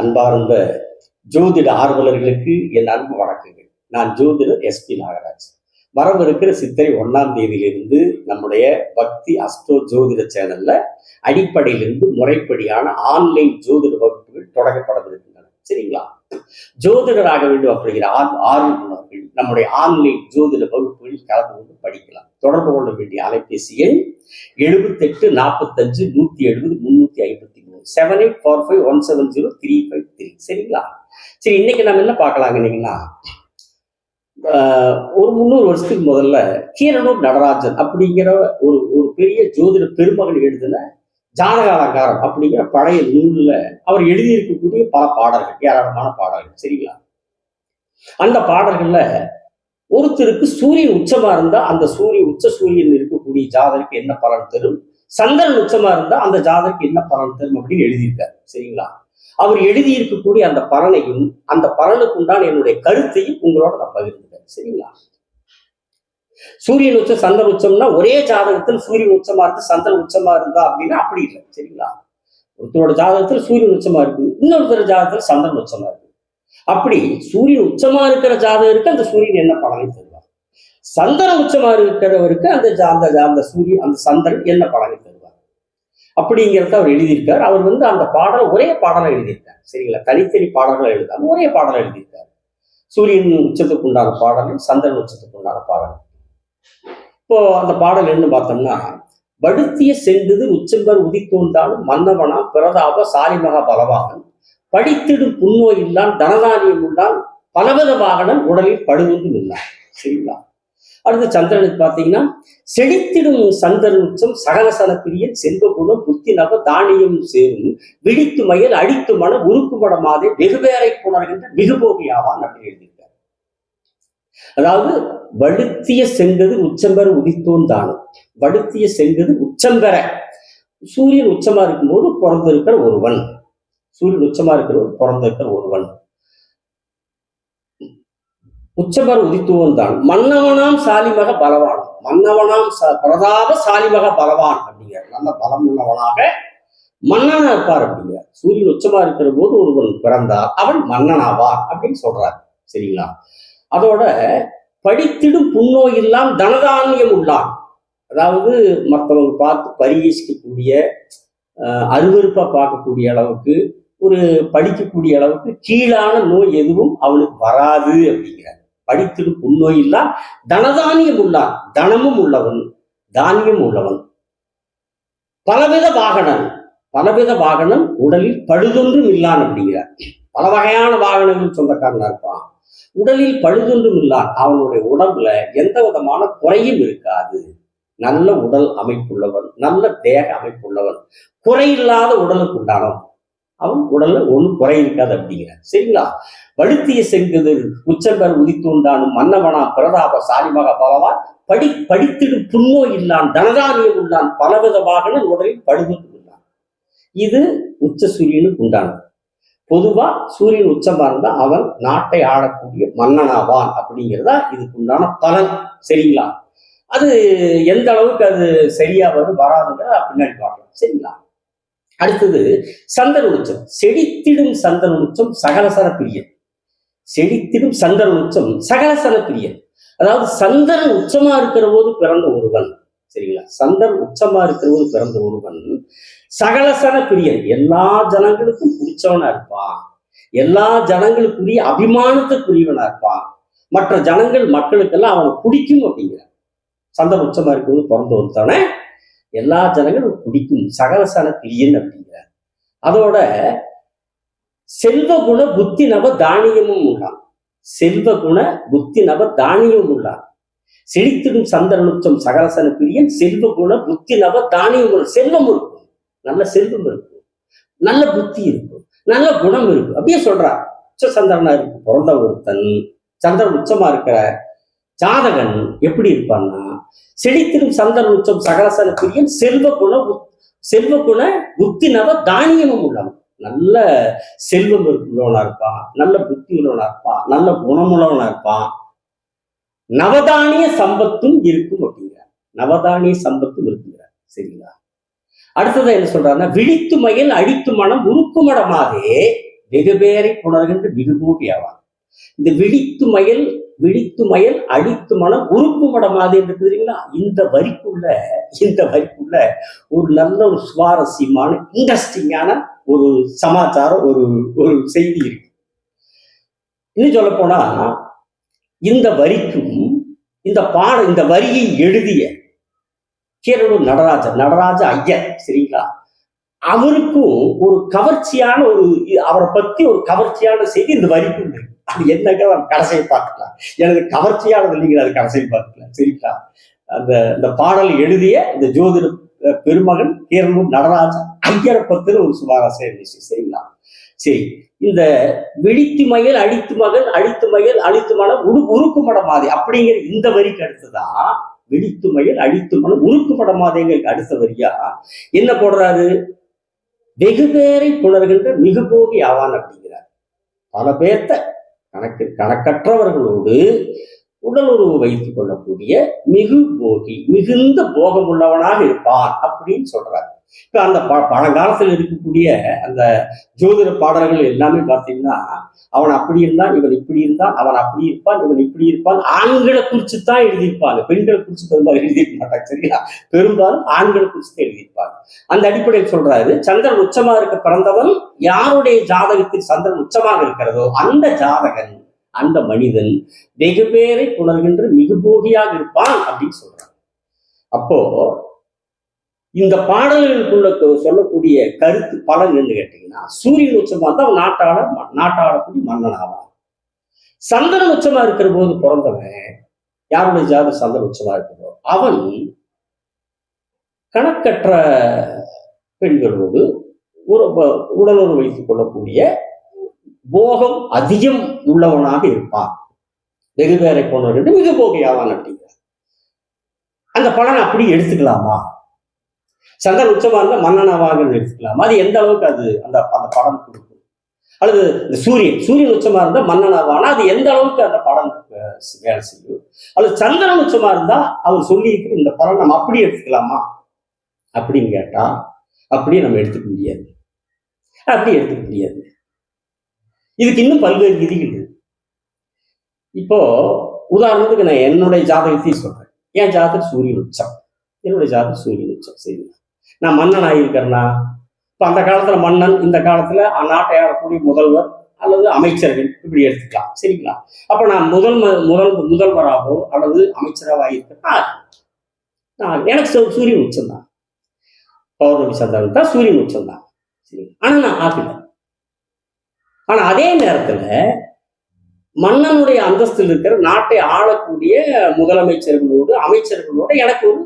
அன்பார்ந்த ஜோதிட ஆர்வலர்களுக்கு என் அன்பு வணக்கங்கள். நான் ஜோதிடர் SP நாகராஜ். வரவிருக்கிற சித்திரை 1ஆம் தேதியிலிருந்து நம்முடைய பக்தி அஸ்ட்ரோ ஜோதிட சேனல்ல அடிப்படையிலிருந்து முறைப்படியான ஆன்லைன் ஜோதிட வகுப்புகள் தொடங்கப்படவிருக்கின்றன. சரிங்களா? ஜோதிடராக வேண்டும் அப்படிங்கிற ஆர்வலர்கள் நம்முடைய ஆன்லைன் ஜோதிட வகுப்புகளில் கலந்து கொண்டு படிக்கலாம். தொடர்பு கொள்ள வேண்டிய அலைபேசி எண் 78 45 170 353 7845170353. சரிங்களா? சரி, இன்னைக்கு நம்ம என்ன பார்க்கலாங்கன்னீங்கன்னா, ஒரு 300 வருஷத்துக்கு முதல்ல கீரனூர் நடராஜன் அப்படிங்கிற ஒரு பெரிய ஜோதிட பெருமகன் எழுதின ஜாதக அலங்காரம் அப்படிங்கிற பழைய நூல்ல அவர் எழுதியிருக்கக்கூடிய பல பாடல்கள், ஏராளமான பாடல்கள். சரிங்களா? அந்த பாடல்கள்ல ஒருத்தருக்கு சூரியன் உச்சமா இருந்தா அந்த உச்ச சூரியன் இருக்கக்கூடிய ஜாதகருக்கு என்ன பலன் தரும், சந்திரன் உச்சமா இருந்தா அந்த ஜாதகருக்கு என்ன பலன் தரும் அப்படின்னு எழுதியிருக்காரு. சரிங்களா? அவர் எழுதியிருக்கக்கூடிய அந்த பலனையும் அந்த பலனுக்கு உண்டான என்னுடைய கருத்தையும் உங்களோட நான் பகிர்ந்துட்டேன். சரிங்களா? சூரியன் உச்சம் சந்திரன் உச்சம்னா ஒரே ஜாதகத்தில் சூரியன் உச்சமா இருந்து சந்திரன் உச்சமா இருந்தா அப்படின்னா அப்படி இல்லை. சரிங்களா? ஒருத்தரோட ஜாதகத்தில் சூரியன் உச்சமா இருக்கு, இன்னொருத்தர் ஜாதகத்தில் சந்திரன் உச்சமா இருக்கு. அப்படி சூரியன் உச்சமா இருக்கிற ஜாதகருக்கு அந்த சூரியன் என்ன பலனை தருவார், சந்திரன் உச்சமா இருக்கிறவருக்கு அந்த சூரியன் அந்த சந்திரன் என்ன பலனை தருவார் அப்படிங்கிறத அவர் எழுதியிருக்கார். அவர் அந்த பாடலை ஒரே பாடலை எழுதியிருக்கார். சரிங்களா? தனித்தனி பாடல்களை எழுதாம ஒரே பாடலை எழுதியிருக்காரு. சூரியன் உச்சத்துக்கு உண்டான பாடலும் சந்திரன் உச்சத்துக்கு உண்டான பாடல். இப்போ அந்த பாடல் என்ன பார்த்தோம்னா, வடுத்திய சென்றது உச்சம்பர் உதித்தோந்தாலும் மன்னவனா பிரதாப சாலிமகா பலவாகன் படித்திடும் புண்ணோய் இல்லான் தனதானியம் உள்ளான் பலவித வாகனம் உடலில் படுவொன்றும் இல்லான். சரிங்களா? அடுத்து சந்திரனுக்கு பார்த்தீங்கன்னா, செழித்திடும் சந்திரன் உச்சம் சகலசன பிரியன் செல்வகுணம் புத்தி நவ தானியம் சேரும் விழித்து மயல் அடித்து மன உருக்குமடமாதே வெகுவேரை புணர்கின்ற மிகுபோகியாவான் அப்படின்னு எழுதியிருக்காரு. அதாவது வடுத்திய செங்கது உச்சம்பெற உதித்தோன் தானும், வடுத்திய செங்கது உச்சம்பெற சூரியன் உச்சமா இருக்கும்போது பிறந்திருக்கிற ஒருவன், சூரியன் உச்சமா இருக்கிறவர் பிறந்திருக்கிற ஒருவன் உச்சபர் உதித்துவன் தான் மன்னவனாம் சாலிமக பலவான், மன்னவனாம் பிரதாப சாலிமக பலவான் அப்படிங்கிறார். நல்ல பலம் உள்ளவனாக மன்னனா இருப்பார் அப்படிங்கிறார். சூரியன் உச்சமா இருக்கிற போது ஒருவன் பிறந்தார், அவன் மன்னனாவார் அப்படின்னு சொல்றார். சரிங்களா? அதோட படித்திடும் புண்ணோய் இல்லாம் தனதானியம் உள்ளான், அதாவது மற்றவங்க பார்த்து பரிகசிக்கக்கூடிய அருவருப்பா பார்க்கக்கூடிய அளவுக்கு ஒரு படிக்கக்கூடிய அளவுக்கு கீழான நோய் எதுவும் அவனுக்கு வராது அப்படிங்கிறார். படித்திடும் புண்ணோய் இல்லான் தனதானியம் உள்ளான், தனமும் உள்ளவன் தானியம் உள்ளவன் பலவித வாகனம் உடலில் பழுதொன்றும் இல்லான் அப்படிங்கிறார். பல வகையான வாகனங்கள் சொந்தக்காரனா இருப்பான், உடலில் பழுதொன்றும் இல்லான், அவனுடைய உடம்புல எந்த விதமான குறையும் இருக்காது, நல்ல உடல் அமைப்புள்ளவன், நல்ல தேக அமைப்புள்ளவன், குறையில்லாத உடலுக்கு உண்டானவன், அவன் உடல்ல ஒன்றும் குறை இருக்காது அப்படிங்கிறார். சரிங்களா? வடுத்திய செங்குது உச்சம்பர் உதித்தோண்டானும் மன்னவனா பிரதாப சாலிமக பலவான் படித்திடும் புண்ணோய் இல்லான் தனதானியம் உள்ளான் பலவித வாகனம் உடலில் படுதொன்றும் இல்லான். இது உச்ச சூரியனுக்கு உண்டானது. பொதுவா சூரியன் உச்சமா இருந்தா அவன் நாட்டை ஆளக்கூடிய மன்னனாவான் அப்படிங்கிறதா இதுக்கு உண்டான பலன். சரிங்களா? அது எந்த அளவுக்கு அது சரியா வராதுங்கிற பின்னாடி பார்க்கலாம். சரிங்களா? அடுத்தது சந்திரன் உச்சம். செழித்திடும் சந்திரன் உச்சம் சகலசன பிரியன், செழித்திடும் சந்திரன் உச்சம் சகலசன பிரியன், அதாவது சந்திரன் உச்சமா இருக்கிற போது பிறந்த ஒருவன். சரிங்களா? சந்திரன் உச்சமா இருக்கிற போது பிறந்த ஒருவன் சகலசன பிரியன், எல்லா ஜனங்களுக்கும் பிடிச்சவனா இருப்பான், எல்லா ஜனங்களுக்குரிய அபிமானத்துக்குரியவனா இருப்பான், மற்ற மக்களுக்கெல்லாம் அவனை பிடிக்கும் அப்படிங்கிறான். சந்திரன் உச்சமா இருக்கும்போது பிறந்த ஒருத்தவனை எல்லா ஜனங்களும் பிடிக்கும், சகலசன பிரியன் அப்படிங்கிறார். அதோட செல்வகுண புத்தி நவ தானியமும் உள்ளான், செல்வகுண புத்தி நவ தானியமும் உள்ளான். செழித்திடும் சந்திரன் உச்சம் சகலசன பிரியன் செல்வகுண புத்தி நவ தானியம், செல்வம் இருக்கும், நல்ல செல்வம் இருக்கும், நல்ல புத்தி இருக்கும், நல்ல குணம் இருக்கும் அப்படியே சொல்றார். உச்ச சந்திரனா இருக்கு பிறந்த ஒருத்தன், சந்திரன் உச்சமா இருக்கிற ஜாதகன் எப்படி இருப்பான்னா, செழித்திடும் சந்திரன் உச்சம் சகலசன பிரியன் செல்வகுண புத்தி நவ தானியமும் உள்ளவன், நல்ல செல்வம் உள்ளவனா இருப்பான், நல்ல புத்தி உள்ளவனா இருப்பான், நல்ல குணமுள்ளவனா இருப்பான், நவதானிய சம்பத்தும் இருக்கும் அப்படிங்கிறார். நவதானிய சம்பத்தும் இருக்குங்கிறார். சரிங்களா? அடுத்ததான் என்ன சொல்றாருன்னா, விழித்து மயல் அடித்து மனம் உருக்குமடமாதே வெகு பேரை புணர்கின்ற மிகுபோகி ஆவான். இந்த விழித்து மயல் அழித்து மனம் உறுப்பு மடமாது என்று தெரியுங்களா? இந்த வரிக்குள்ள ஒரு நல்ல ஒரு சுவாரஸ்யமான இன்ட்ரெஸ்டிங்கான ஒரு சமாச்சாரம், ஒரு ஒரு செய்தி இருக்கு. இன்னும் சொல்ல போனா இந்த வரிக்கும் இந்த வரியை எழுதிய கீரனூர் நடராஜ ஐயர், சரிங்களா, அவருக்கும் ஒரு கவர்ச்சியான அவரை பத்தி ஒரு கவர்ச்சியான செய்தி இந்த வரிக்கும் இருக்கு. அது என்னங்க கடைசியை பார்த்துக்கலாம். எனக்கு கவர்ச்சியானது இல்லைங்கிற அது கடைசியை பார்த்துக்கலாம், சரிங்களா. அந்த பாடல் எழுதிய இந்த ஜோதிட பெருமகன் கீரனூர் நடராஜ ஐயரை பத்தின ஒரு சுவாரஸ்ய விஷயம், சரிங்களா. சரி, இந்த விழித்து மயல் அழித்து மனம் உருக்கு மடமாதே அப்படிங்கிற இந்த வரிக்கு அடுத்துதான் விழித்து மயல் அழித்து மனம் உருக்கு மடமாதேங்களுக்கு அடுத்த வரியா என்ன போடுறாரு? வெகு பேரை புணர்கின்ற மிகுபோகி ஆவான் அப்படிங்கிறார். பல பேர்த்த கணக்கற்றவர்களோடு உடலுறவு வைத்துக் கொள்ளக்கூடிய மிகுந்த போகம் உள்ளவனாக இருப்பான் அப்படின்னு சொல்றாரு. இப்ப அந்த பழங்காலத்தில் இருக்கக்கூடிய அந்த ஜோதிட பாடல்கள் எல்லாமே பார்த்தீங்கன்னா, அவன் அப்படி இருந்தான், இவன் இப்படி இருந்தான், அவன் அப்படி இருப்பான், இவன் இப்படி இருப்பான், ஆண்களை குறிச்சு தான் எழுதியிருப்பாங்க. பெண்களை குறிச்சு பெரும்பாலும் எழுதியிருக்க மாட்டாங்க, சரிங்களா. பெரும்பாலும் ஆண்களை குறிச்சு தான் எழுதியிருப்பாங்க. அந்த அடிப்படையில் சொல்றாரு, சந்திரன் உச்சமா இருக்க பிறந்தவன் யாருடைய ஜாதகத்தில் சந்திரன் உச்சமாக இருக்கிறதோ அந்த ஜாதகன், அந்த மனிதன் வெகு பேரை புணர்கின்ற மிகுபோகியாக இருப்பான் அப்படின்னு சொல்றான். அப்போ இந்த பாடல்களுக்குள்ள சொல்லக்கூடிய கருத்து பலன் என்று கேட்டீங்கன்னா, சூரியன் உச்சமா இருந்தா அவன் நாட்டாளக்கூடிய மன்னன் ஆவான். சந்திரன் உச்சமா இருக்கிற போது பிறந்தவன், யாருடைய ஜாதகம் சந்திரன் உச்சமா இருக்கிறதோ அவன் கணக்கற்ற பெண்களோடு உடலுறவு வைத்துக் கொள்ளக்கூடிய போகம் அதிகம் உள்ளவனாக இருப்பான். வெகு பேரை போனவர்கள் மிக போகை ஆவான் அப்படிங்கிற அந்த பலனை அப்படி எடுத்துக்கலாமா? சந்திரன் உச்சமா இருந்தா மன்னனாவாங்கன்னு எடுத்துக்கலாமா? அது எந்த அளவுக்கு அது அந்த படம் கொடுக்கும்? அல்லது இந்த சூரியன் உச்சமா இருந்தா மன்னனாவானா அது எந்த அளவுக்கு அந்த படம் வேலை செய்யும்? அல்லது சந்திரன் உச்சமா இருந்தா அவர் சொல்லி இருக்கிற இந்த படம் நம்ம அப்படி எடுத்துக்கலாமா அப்படின்னு கேட்டா அப்படியே நம்ம எடுத்துக்க முடியாது. இதுக்கு இன்னும் பல்வேறு விதிகள் இருக்கு. இப்போ உதாரணத்துக்கு நான் என்னுடைய ஜாதகத்தையும் சொல்றேன். என் ஜாதகம் சூரியன் உச்சம், என்னுடைய ஜாதகம் சூரியன் உச்சம், சரி. நான் மன்னன் ஆகியிருக்கிறேன்னா, இப்போ அந்த காலத்துல மன்னன், இந்த காலத்துல நாட்டை ஆளக்கூடிய முதல்வர் அல்லது அமைச்சர்கள் இப்படி எடுத்துக்கலாம், சரிங்களா. அப்ப நான் முதல்வராகவோ அல்லது அமைச்சராக ஆகியிருக்கிறேன்னா எனக்கு சூரியன் உச்சம் தான், பௌர்ணமி சந்திரன் தான் சூரியன் உச்சம் தான், சரி. ஆனா நான் ஆகல. ஆனா அதே நேரத்துல மன்னனுடைய அந்தஸ்தில் இருக்கிற நாட்டை ஆளக்கூடிய முதலமைச்சர்களோடு அமைச்சர்களோட எனக்கு ஒரு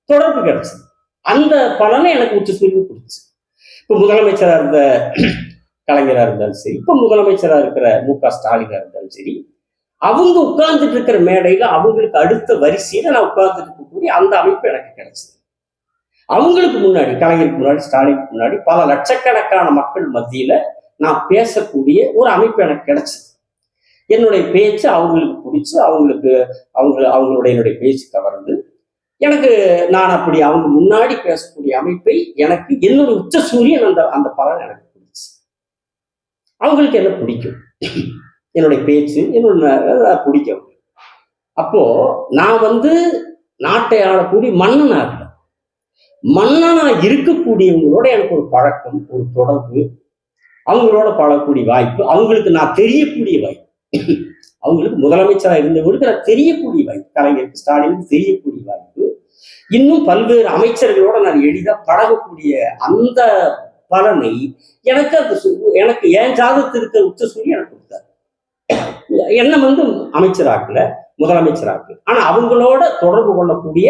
தொடர்பு கிடைச்சது. அந்த பலனை எனக்கு உச்ச சூரியன் கொடுத்துச்சு. இப்ப முதலமைச்சரா இருந்த கலைஞரா இருந்தாலும் சரி, இப்ப முதலமைச்சரா இருக்கிற மு.க. ஸ்டாலினா இருந்தாலும் சரி, அவங்க உட்கார்ந்துட்டு இருக்கிற மேடையில அவங்களுக்கு அடுத்த வரிசையில நான் உட்கார்ந்துட்டு இருக்கக்கூடிய அந்த அமைப்பு எனக்கு கிடைச்சது. அவங்களுக்கு முன்னாடி, கலைஞருக்கு முன்னாடி, ஸ்டாலினுக்கு முன்னாடி பல லட்சக்கணக்கான மக்கள் மத்தியில நான் பேசக்கூடிய ஒரு அமைப்பு எனக்கு கிடைச்சது. என்னுடைய பேச்சு அவங்களுக்கு பிடிச்சு, என்னுடைய பேச்சு கவர்ந்து எனக்கு நான் அப்படி அவங்க முன்னாடி பேசக்கூடிய அமைப்பை எனக்கு என்னோட உச்ச சூரியன் அந்த பலன் எனக்கு பிடிச்சு. அவங்களுக்கு என்ன பிடிக்கும், என்னுடைய பேச்சு என்னோட பிடிக்கும். அப்போ நான் நாட்டை ஆளக்கூடிய மன்னனா இருக்க, மன்னனா இருக்கக்கூடியவங்களோட எனக்கு ஒரு பழக்கம், ஒரு தொடர்பு, அவங்களோட பழகக்கூடிய வாய்ப்பு, அவங்களுக்கு நான் தெரியக்கூடிய வாய்ப்பு, அவங்களுக்கு முதலமைச்சராக இருந்தவங்களுக்கு நான் தெரியக்கூடிய வாய்ப்பு, கலைஞருக்கு ஸ்டாலினுக்கு தெரியக்கூடிய வாய்ப்பு, இன்னும் பல்வேறு அமைச்சர்களோட நான் எளிதாக பழகக்கூடிய அந்த பலனை எனக்கு என் ஜாதகத்திற்கு உச்ச சூரியன் எனக்கு கொடுத்தாரு. என்ன அமைச்சராக்கல, முதலமைச்சராக்கு, ஆனா அவங்களோட தொடர்பு கொள்ளக்கூடிய,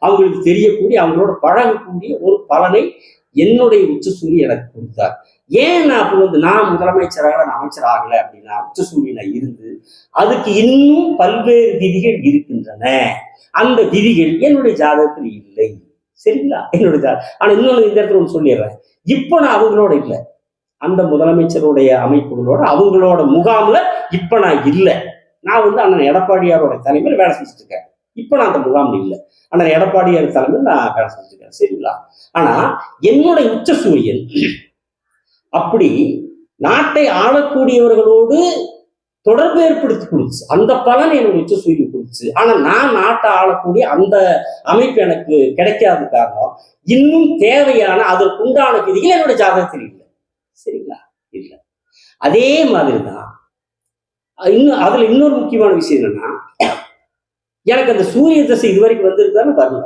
அவங்களுக்கு தெரியக்கூடிய, அவங்களோட பழகக்கூடிய ஒரு பலனை என்னுடைய உச்ச சூரியன் எனக்கு கொடுத்தார். ஏன் நான் அப்போ நான் முதலமைச்சராக நான் அமைச்சர் ஆகலை அப்படின்னா, உச்ச சூரியனை இருந்து அதுக்கு இன்னும் பல்வேறு விதிகள் இருக்கின்றன. அந்த விதிகள் என்னுடைய ஜாதகத்தில் இல்லை, சரிங்களா. என்னுடைய ஆனா இன்னொன்று இந்த இடத்துல ஒன்று சொல்லிடுறேன். இப்ப நான் அவங்களோட இல்லை, அந்த முதலமைச்சருடைய அமைப்புகளோட அவங்களோட முகாம்ல இப்ப நான் இல்லை. நான் அண்ணன் எடப்பாடியாரோட தலைமையில் வேலை செஞ்சுட்டு இருக்கேன். இப்ப நான் அந்த முகாம் இல்லை, அண்ணன் எடப்பாடியார் தலைமையில் நான் வேலை செஞ்சுட்டு இருக்கேன், சரிங்களா. ஆனா என்னுடைய உச்ச சூரியன் அப்படி நாட்டை ஆளக்கூடியவர்களோடு தொடர்பு ஏற்படுத்தி கொடுத்து அந்த பலன் எனக்கு உச்ச சூரியன் கொடுத்து. ஆனா நான் நாட்டை ஆளக்கூடிய அந்த அமைப்பு எனக்கு கிடைக்காத காரணம் இன்னும் தேவையான அதற்குண்டான விதிகள் என்னோட ஜாதகத்தில் இல்லை. சரிங்களா? இல்லை. அதே மாதிரிதான் இன்னும் அதுல இன்னொரு முக்கியமான விஷயம் என்னன்னா, எனக்கு அந்த சூரிய தசை இதுவரைக்கும் வந்திருக்கான்னு வரல.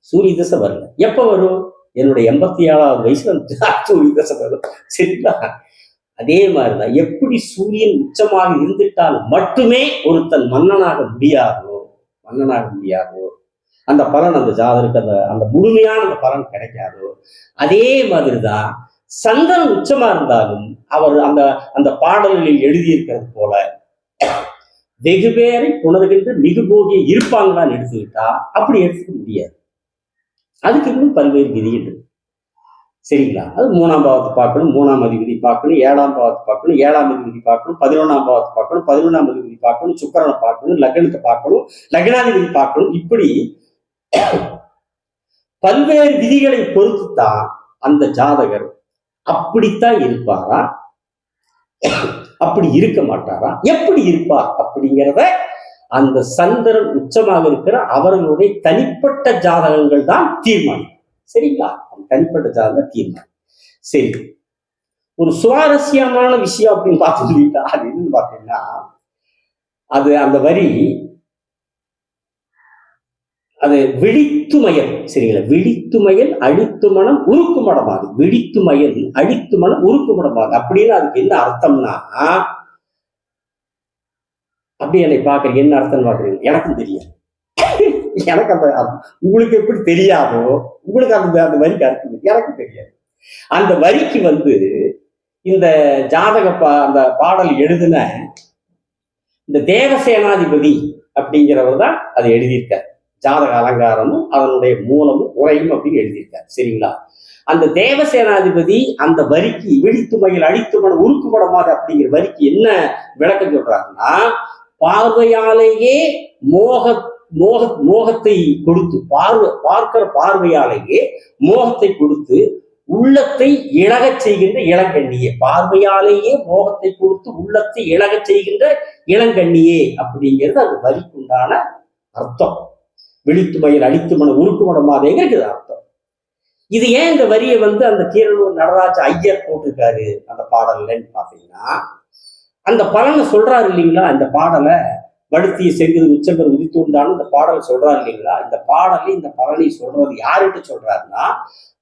சூரிய தசை வரல. எப்ப வரும்? என்னுடைய 87வது வயசுல சூரிய தசை வரும். சரிங்களா? அதே மாதிரிதான் எப்படி சூரியன் உச்சமாக இருந்துட்டால் மட்டுமே ஒருத்தன் மன்னனாக முடியாதோ அந்த பலன் அந்த ஜாதகருக்கு அந்த முழுமையான அந்த பலன் கிடைக்காதோ, அதே மாதிரிதான் சந்திரன் உச்சமா இருந்தாலும் அவர் அந்த அந்த பாடல்களில் எழுதியிருக்கிறது போல வெகு பேரை புணர்கின்ற மிகு போகிய இருப்பாங்களான்னு எடுத்துக்கிட்டா அப்படி எடுத்துக்க முடியாது. அதுக்கு இன்னும் பல்வேறு விதிகள் இருக்கு. சரிங்களா? அது 3ஆம் பாவத்தை பார்க்கணும், 3ஆம் அதிபதி பார்க்கணும், 7ஆம் பாவத்தை பார்க்கணும், 7ஆம் அதிபதி பார்க்கணும், 11ஆம் பாவத்தை பார்க்கணும், 11ஆம் அதிபதி பார்க்கணும், சுக்கிரனை பார்க்கணும், லக்னத்தை பார்க்கணும், லக்னாதிபதி பார்க்கணும். இப்படி பல்வேறு விதிகளை பொறுத்துத்தான் அந்த ஜாதகர் அப்படித்தான் இருப்பாரா, அப்படி இருக்க மாட்டாரா, எப்படி இருப்பார் அப்படிங்கிறத அந்த சந்திரன் உச்சமாக இருக்கிற அவர்களுடைய தனிப்பட்ட ஜாதகங்கள் தான் தீர்மானம். சரிங்களா? தனிப்பட்ட ஜாதகம் தீர்மானம். சரி, ஒரு சுவாரஸ்யமான விஷயம் அப்படின்னு பார்த்துக்கிட்டா அது என்னன்னு பார்த்தீங்கன்னா, அது அந்த வரி அது விழித்துமயல். சரிங்களா? விழித்துமயல் அழித்து மனம் உருக்கு மடமாது. விழித்துமயல் அழித்து மனம் உருக்கு மடமாது அப்படின்னு அதுக்கு என்ன அர்த்தம்னா, அப்படி என்னை பாக்குறீங்க, என்ன அர்த்தம் பாக்குறீங்க? எனக்கும் தெரியாது. எனக்கு அந்த உங்களுக்கு எப்படி தெரியாதோ உங்களுக்கு அந்த அந்த வரிக்கு அர்த்தம் எனக்கு தெரியாது. அந்த வரிக்கு இந்த ஜாதக அந்த பாடல் எழுதின இந்த தேவசேனாதிபதி அப்படிங்கிறவர் தான் அதை எழுதியிருக்கார். ஜாதக அலங்காரமும் அதனுடைய மூலமும் உரையும் அப்படின்னு எழுதியிருக்கார். சரிங்களா? அந்த தேவசேனாதிபதி அந்த வரிக்கு விழித்துமையில் அழித்துமன உருக்குமடமாக அப்படிங்கிற வரிக்கு என்ன விளக்கம் சொல்றாருன்னா, பார்வையாலேயே மோகத்தை கொடுத்து பார்க்கிற பார்வையாலேயே மோகத்தை கொடுத்து உள்ளத்தை இழகச் செய்கின்ற இளங்கண்ணியே. பார்வையாலேயே மோகத்தை கொடுத்து உள்ளத்தை இழகச் செய்கின்ற இளங்கண்ணியே அப்படிங்கிறது அந்த வரிக்குண்டான அர்த்தம். விழித்துமையில் அழித்துமன உருக்குமடமாதேங்கிறது அர்த்தம். இது ஏன் இந்த வரியை அந்த கீரனூர் நடராஜ ஐயர் போட்டிருக்காரு அந்த பாடல்லன்னு பாத்தீங்கன்னா, அந்த பலனை சொல்றாரு இல்லைங்களா? இந்த பாடலை வடுத்திய செங்குது உச்சங்கள் உதித்தூர்ந்தான்னு இந்த பாடலை சொல்றாரு இல்லைங்களா? இந்த பாடலை இந்த பலனை சொல்றது யாருகிட்ட சொல்றாருன்னா,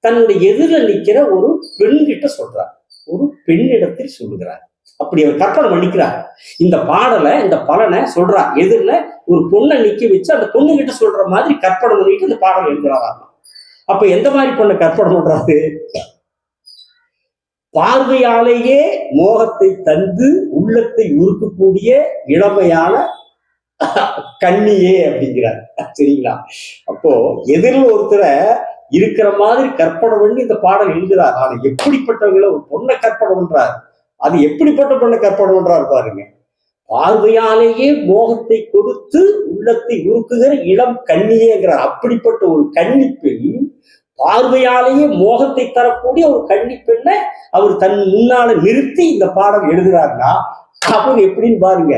தன்னுடைய எதிரில் நிற்கிற ஒரு பெண்கிட்ட சொல்றார். ஒரு பெண்ணிடத்தில் சொல்லுகிறார். அப்படி அவர் கற்பனை பண்ணிக்கிறார். இந்த பாடலை இந்த பலனை சொல்றார். எதிரில் ஒரு பொண்ணை நிக்க வச்சு அந்த பொண்ணு கிட்ட சொல்ற மாதிரி கற்பனை பண்ணிட்டு இந்த பாடல் எழுதுறாராம். அப்ப எந்த மாதிரி பொண்ணை கற்பனை பண்றாரு? பார்வையாலேயே மோகத்தை தந்து உள்ளத்தை உருக்கக்கூடிய இளமையான கண்ணியே அப்படிங்கிறார். சரிங்களா? அப்போ எதிரில் ஒருத்தரை இருக்கிற மாதிரி கற்பனை பண்ணி இந்த பாடல் எழுதுறார். ஆனா எப்படிப்பட்டவங்கள ஒரு பொண்ணை கற்பனை பண்றார். அது எப்படிப்பட்ட பொண்ணை கற்பனை பண்றாரு பாருங்க. பார்வையாலேயே மோகத்தை கொடுத்து உள்ளத்தை உருக்குகிற இளம் கண்ணியேங்கிறார். அப்படிப்பட்ட ஒரு கன்னி பெண், பார்வையாலேயே மோகத்தை தரக்கூடிய ஒரு கன்னி பெண்ணை அவர் தன் முன்னால நிறுத்தி இந்த பாடல் எழுதுறாருன்னா அவர் எப்படின்னு பாருங்க.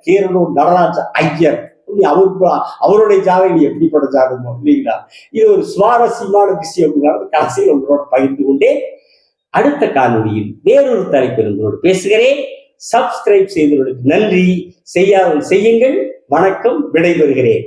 கீரனூர் நடராஜ ஐயர் அவருடைய ஜாதகம் எப்படிப்பட்ட ஜாதகமோ இல்லைங்களா? இது ஒரு சுவாரஸ்யமான விஷயம் அப்படின்னா கடைசியில் உங்களோட பகிர்ந்து கொண்டே அடுத்த காணொலியில் வேறொரு தலைப்பில் உங்களோடு பேசுகிறேன். சப்ஸ்கிரைப் செய்தவர்களுக்கு நன்றி. செய்யுங்கள். வணக்கம். விடைபெறுகிறேன்.